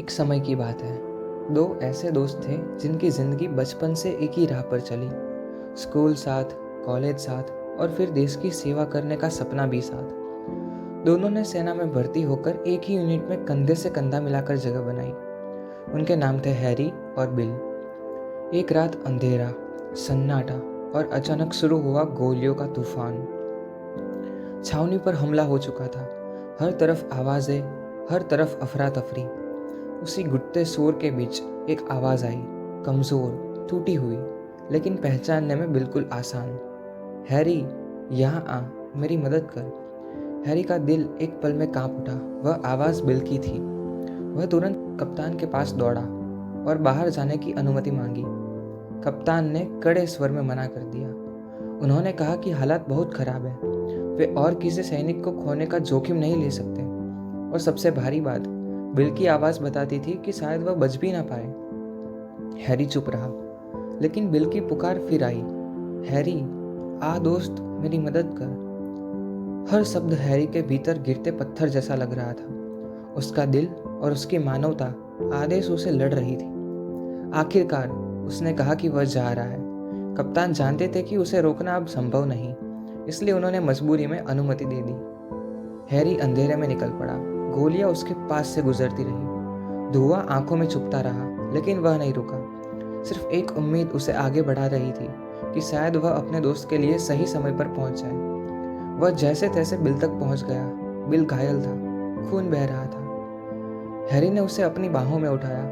एक समय की बात है। दो ऐसे दोस्त थे जिनकी ज़िंदगी बचपन से एक ही राह पर चली। स्कूल साथ, कॉलेज साथ और फिर देश की सेवा करने का सपना भी साथ। दोनों ने सेना में भर्ती होकर एक ही यूनिट में कंधे से कंधा मिलाकर जगह बनाई। उनके नाम थे हैरी और बिल। एक रात अंधेरा, सन्नाटा और अचानक शुरू हुआ गोलियों का तूफान। छावनी पर हमला हो चुका था। हर तरफ आवाज़ें, हर तरफ अफरा तफरी। उसी घुटते शोर के बीच एक आवाज़ आई, कमज़ोर, टूटी हुई, लेकिन पहचानने में बिल्कुल आसान। हैरी, यहाँ आ, मेरी मदद कर। हैरी का दिल एक पल में कांप उठा। वह आवाज़ बिल की थी। वह तुरंत कप्तान के पास दौड़ा और बाहर जाने की अनुमति मांगी। कप्तान ने कड़े स्वर में मना कर दिया। उन्होंने कहा कि हालात बहुत खराब है। वे और किसी सैनिक को खोने का जोखिम नहीं ले सकते। और सबसे भारी बात, बिल की आवाज़ बताती थी कि शायद वह बच भी ना पाए। हैरी चुप रहा, लेकिन बिल की पुकार फिर आई, हैरी, आ दोस्त, मेरी मदद कर। हर शब्द हैरी के भीतर गिरते पत्थर जैसा लग रहा था। उसका दिल और उसकी मानवता आदेश उसे लड़ रही थी। आखिरकार उसने कहा कि वह जा रहा है। कप्तान जानते थे कि उसे रोकना अब संभव नहीं, इसलिए उन्होंने मजबूरी में अनुमति दे दी। हैरी अंधेरे में निकल पड़ा। गोलियां उसके पास से गुजरती रही। धुआं आंखों में चुभता रहा, लेकिन वह नहीं रुका। सिर्फ एक उम्मीद उसे आगे बढ़ा रही थी कि शायद वह अपने दोस्त के लिए सही समय पर पहुंच जाए। वह जैसे तैसे बिल तक पहुंच गया। बिल घायल था, खून बह रहा था। हैरी ने उसे अपनी बाहों में उठाया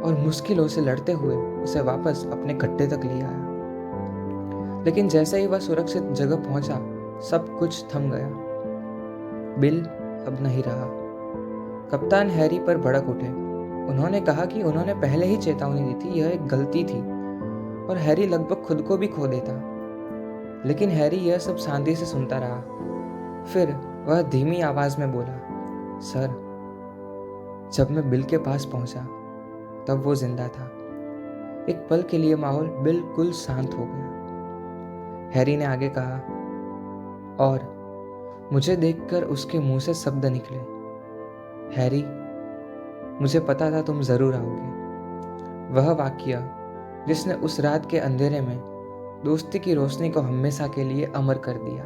और मुश्किलों से लड़ते हुए उसे वापस अपने गड्ढे तक ले आया। लेकिन जैसे ही वह सुरक्षित जगह पहुंचा, सब कुछ थम गया। बिल अब नहीं रहा। कप्तान हैरी पर भड़क उठे। उन्होंने कहा कि उन्होंने पहले ही चेतावनी दी थी, यह एक गलती थी, और हैरी लगभग खुद को भी खो देता। लेकिन हैरी यह सब शांति से सुनता रहा। फिर वह धीमी आवाज में बोला, सर, जब मैं बिल के पास पहुंचा तब वो जिंदा था। एक पल के लिए माहौल बिल्कुल शांत हो गया। हैरी ने आगे कहा, और मुझे देखकर उसके मुंह से शब्द निकले, हैरी, मुझे पता था तुम जरूर आओगे। वह वाकया जिसने उस रात के अंधेरे में दोस्ती की रोशनी को हमेशा के लिए अमर कर दिया।